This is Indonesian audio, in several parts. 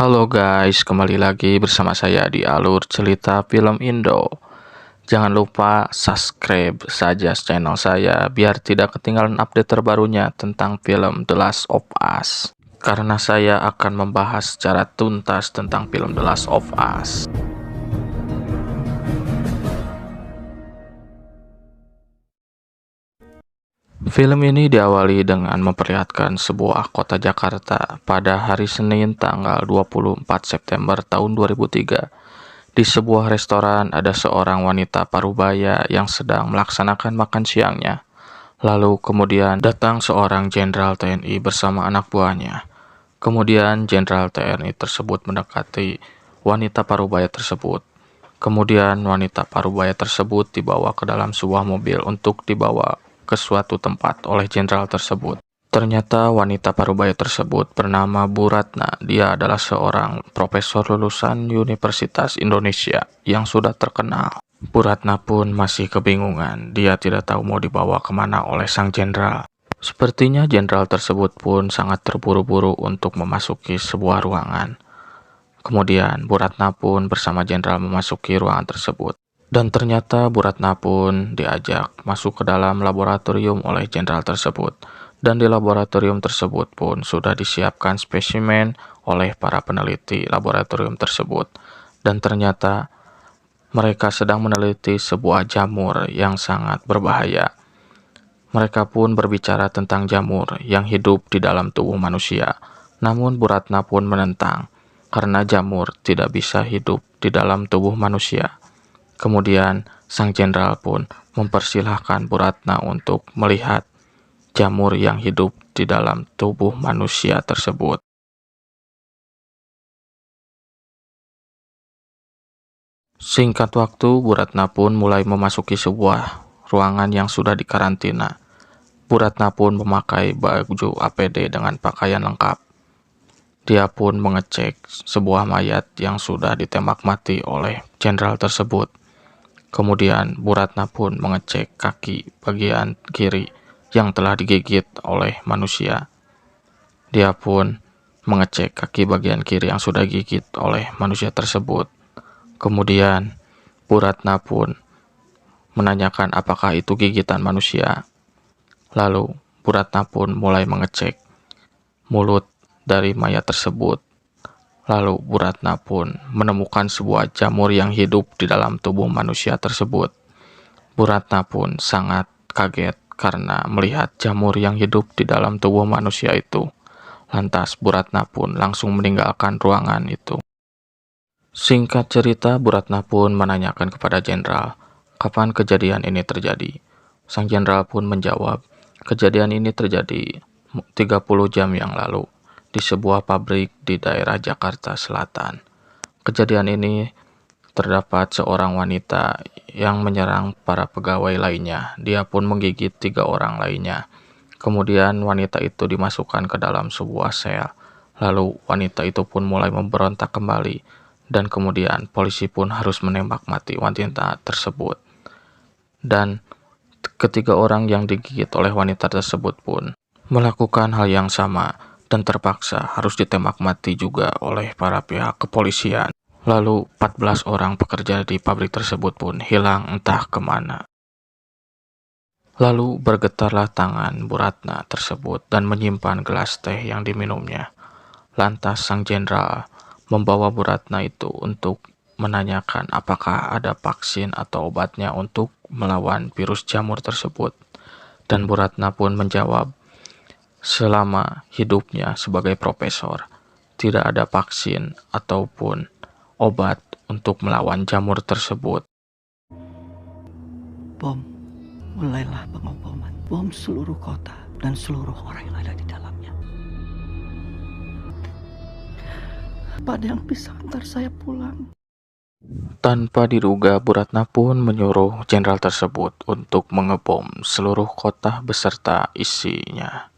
Halo guys, kembali lagi bersama saya di Alur Cerita Film Indo. Jangan lupa subscribe saja channel saya biar tidak ketinggalan update terbarunya tentang film The Last of Us. Karena saya akan membahas secara tuntas tentang film The Last of Us. Film ini diawali dengan memperlihatkan sebuah kota Jakarta pada hari Senin tanggal 24 September tahun 2003. Di sebuah restoran ada seorang wanita parubaya yang sedang melaksanakan makan siangnya. Lalu kemudian datang seorang jenderal TNI bersama anak buahnya. Kemudian jenderal TNI tersebut mendekati wanita parubaya tersebut. Kemudian wanita parubaya tersebut dibawa ke dalam sebuah mobil untuk dibawa ke suatu tempat oleh jenderal tersebut. Ternyata wanita parubaya tersebut bernama Bu Ratna. Dia adalah seorang profesor lulusan Universitas Indonesia yang sudah terkenal. Bu Ratna pun masih kebingungan. Dia tidak tahu mau dibawa kemana oleh sang jenderal. Sepertinya jenderal tersebut pun sangat terburu-buru untuk memasuki sebuah ruangan. Kemudian Bu Ratna pun bersama jenderal memasuki ruangan tersebut. Dan ternyata Bu Ratna pun diajak masuk ke dalam laboratorium oleh jenderal tersebut. Dan di laboratorium tersebut pun sudah disiapkan spesimen oleh para peneliti laboratorium tersebut. Dan ternyata mereka sedang meneliti sebuah jamur yang sangat berbahaya. Mereka pun berbicara tentang jamur yang hidup di dalam tubuh manusia. Namun Bu Ratna pun menentang, karena jamur tidak bisa hidup di dalam tubuh manusia. Kemudian sang jenderal pun mempersilahkan Bu Ratna untuk melihat jamur yang hidup di dalam tubuh manusia tersebut. Singkat waktu, Bu Ratna pun mulai memasuki sebuah ruangan yang sudah dikarantina. Bu Ratna pun memakai baju APD dengan pakaian lengkap. Dia pun mengecek sebuah mayat yang sudah ditembak mati oleh jenderal tersebut. Kemudian Bu Ratna pun mengecek kaki bagian kiri yang telah digigit oleh manusia. Dia pun mengecek kaki bagian kiri yang sudah digigit oleh manusia tersebut. Kemudian Bu Ratna pun menanyakan apakah itu gigitan manusia. Lalu Bu Ratna pun mulai mengecek mulut dari mayat tersebut. Lalu Bu Ratna pun menemukan sebuah jamur yang hidup di dalam tubuh manusia tersebut. Bu Ratna pun sangat kaget karena melihat jamur yang hidup di dalam tubuh manusia itu. Lantas Bu Ratna pun langsung meninggalkan ruangan itu. Singkat cerita, Bu Ratna pun menanyakan kepada jenderal, kapan kejadian ini terjadi? Sang jenderal pun menjawab, kejadian ini terjadi 30 jam yang lalu di sebuah pabrik di daerah Jakarta Selatan. Kejadian ini terdapat seorang wanita yang menyerang para pegawai lainnya. Dia pun menggigit 3 orang lainnya. Kemudian wanita itu dimasukkan ke dalam sebuah sel. Lalu wanita itu pun mulai memberontak kembali. Dan kemudian polisi pun harus menembak mati wanita tersebut. Dan ketiga orang yang digigit oleh wanita tersebut pun melakukan hal yang sama dan terpaksa harus ditembak mati juga oleh para pihak kepolisian. Lalu 14 orang pekerja di pabrik tersebut pun hilang entah kemana. Lalu bergetarlah tangan Bu Ratna tersebut dan menyimpan gelas teh yang diminumnya. Lantas sang jenderal membawa Bu Ratna itu untuk menanyakan apakah ada vaksin atau obatnya untuk melawan virus jamur tersebut. Dan Bu Ratna pun menjawab, selama hidupnya sebagai profesor, tidak ada vaksin ataupun obat untuk melawan jamur tersebut. Bom, mulailah pengoboman. Bom seluruh kota dan seluruh orang yang ada di dalamnya. Apa ada yang bisa antar saya pulang? Tanpa diduga, Bu Ratna pun menyuruh jenderal tersebut untuk mengebom seluruh kota beserta isinya.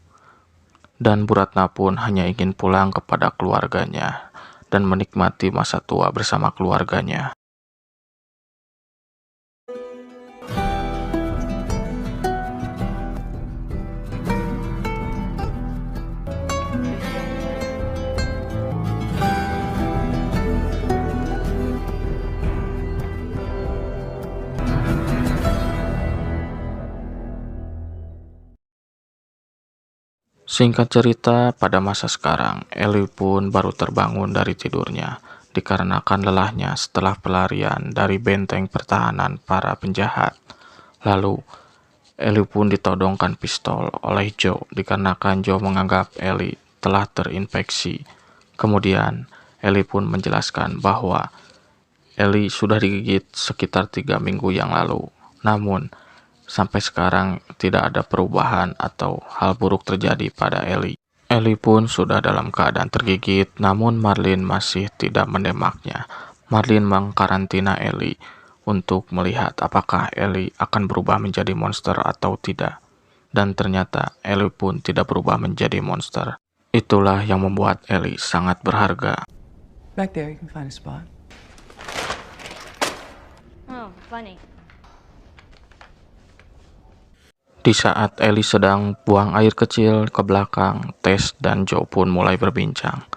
Dan Bu Ratna pun hanya ingin pulang kepada keluarganya dan menikmati masa tua bersama keluarganya. Singkat cerita, pada masa sekarang, Ellie pun baru terbangun dari tidurnya dikarenakan lelahnya setelah pelarian dari benteng pertahanan para penjahat. Lalu, Ellie pun ditodongkan pistol oleh Joe dikarenakan Joe menganggap Ellie telah terinfeksi. Kemudian, Ellie pun menjelaskan bahwa Ellie sudah digigit sekitar 3 minggu yang lalu. Namun, sampai sekarang tidak ada perubahan atau hal buruk terjadi pada Ellie. Ellie pun sudah dalam keadaan tergigit, namun Marlin masih tidak menembaknya. Marlin mengkarantina Ellie untuk melihat apakah Ellie akan berubah menjadi monster atau tidak. Dan ternyata Ellie pun tidak berubah menjadi monster. Itulah yang membuat Ellie sangat berharga. Back there, you can find a spot. Oh, funny. Di saat Ellie sedang buang air kecil ke belakang, Tess dan Joe pun mulai berbincang.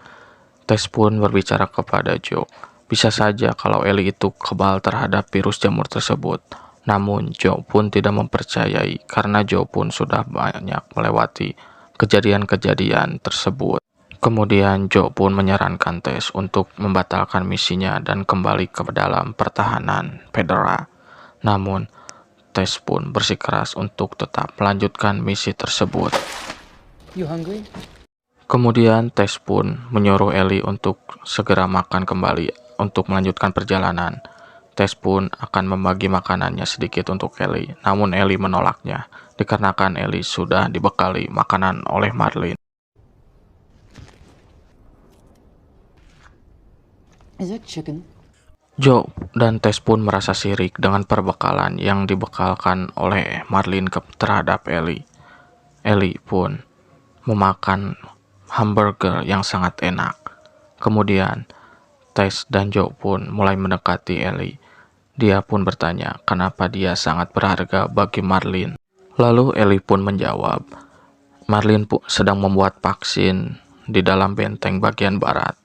Tess pun berbicara kepada Joe. Bisa saja kalau Ellie itu kebal terhadap virus jamur tersebut. Namun Joe pun tidak mempercayai karena Joe pun sudah banyak melewati kejadian-kejadian tersebut. Kemudian Joe pun menyarankan Tess untuk membatalkan misinya dan kembali ke dalam pertahanan federal. Namun Tess pun bersikeras untuk tetap melanjutkan misi tersebut. You hungry? Kemudian Tess pun menyuruh Ellie untuk segera makan kembali untuk melanjutkan perjalanan. Tess pun akan membagi makanannya sedikit untuk Ellie, namun Ellie menolaknya dikarenakan Ellie sudah dibekali makanan oleh Marlin. Is that chicken? Joe dan Tess pun merasa sirik dengan perbekalan yang dibekalkan oleh Marlin terhadap Ellie. Ellie pun memakan hamburger yang sangat enak. Kemudian Tess dan Joe pun mulai mendekati Ellie. Dia pun bertanya kenapa dia sangat berharga bagi Marlin. Lalu Ellie pun menjawab, Marlin pun sedang membuat vaksin di dalam benteng bagian barat.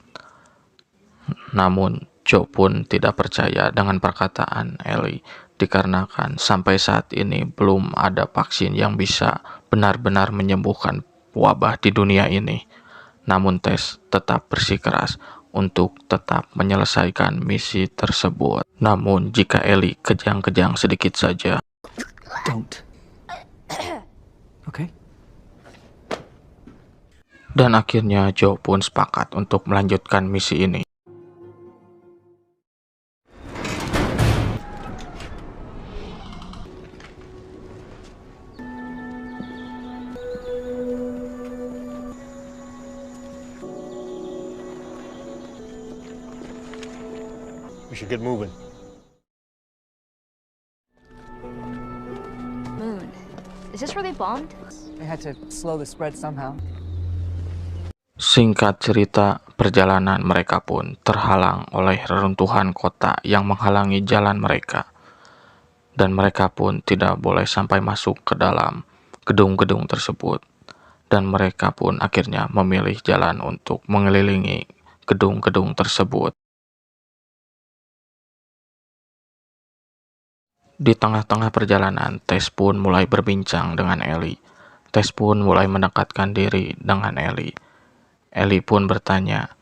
Namun Joe pun tidak percaya dengan perkataan Ellie dikarenakan sampai saat ini belum ada vaksin yang bisa benar-benar menyembuhkan wabah di dunia ini. Namun Tess tetap bersikeras untuk tetap menyelesaikan misi tersebut. Namun jika Ellie kejang-kejang sedikit saja, Don't. Okay? dan akhirnya Joe pun sepakat untuk melanjutkan misi ini. We should get moving. Moon. Is this where they bombed? They had to slow the spread somehow. Singkat cerita, perjalanan mereka pun terhalang oleh reruntuhan kota yang menghalangi jalan mereka. Dan mereka pun tidak boleh sampai masuk ke dalam gedung-gedung tersebut. Dan mereka pun akhirnya memilih jalan untuk mengelilingi gedung-gedung tersebut. Di tengah-tengah perjalanan, Tess pun mulai berbincang dengan Ellie. Tess pun mulai mendekatkan diri dengan Ellie. Ellie pun bertanya,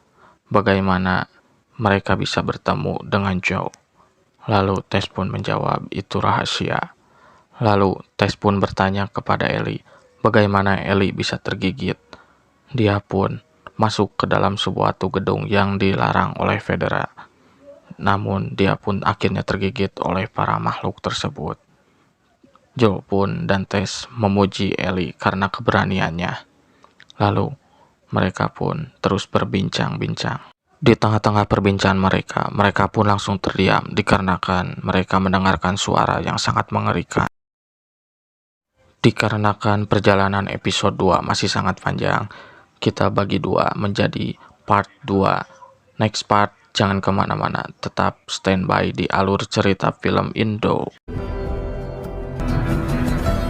bagaimana mereka bisa bertemu dengan Joe. Lalu Tess pun menjawab, itu rahasia. Lalu Tess pun bertanya kepada Ellie, bagaimana Ellie bisa tergigit. Dia pun masuk ke dalam sebuah gedung yang dilarang oleh Federa. Namun dia pun akhirnya tergigit oleh para makhluk tersebut. Joe pun dan Tess memuji Ellie karena keberaniannya. Lalu mereka pun terus berbincang-bincang. Di tengah-tengah perbincangan mereka pun langsung terdiam dikarenakan mereka mendengarkan suara yang sangat mengerikan. Dikarenakan perjalanan episode 2 masih sangat panjang, kita bagi 2 menjadi part 2. Next part, jangan kemana-mana, tetap standby di alur cerita film Indo.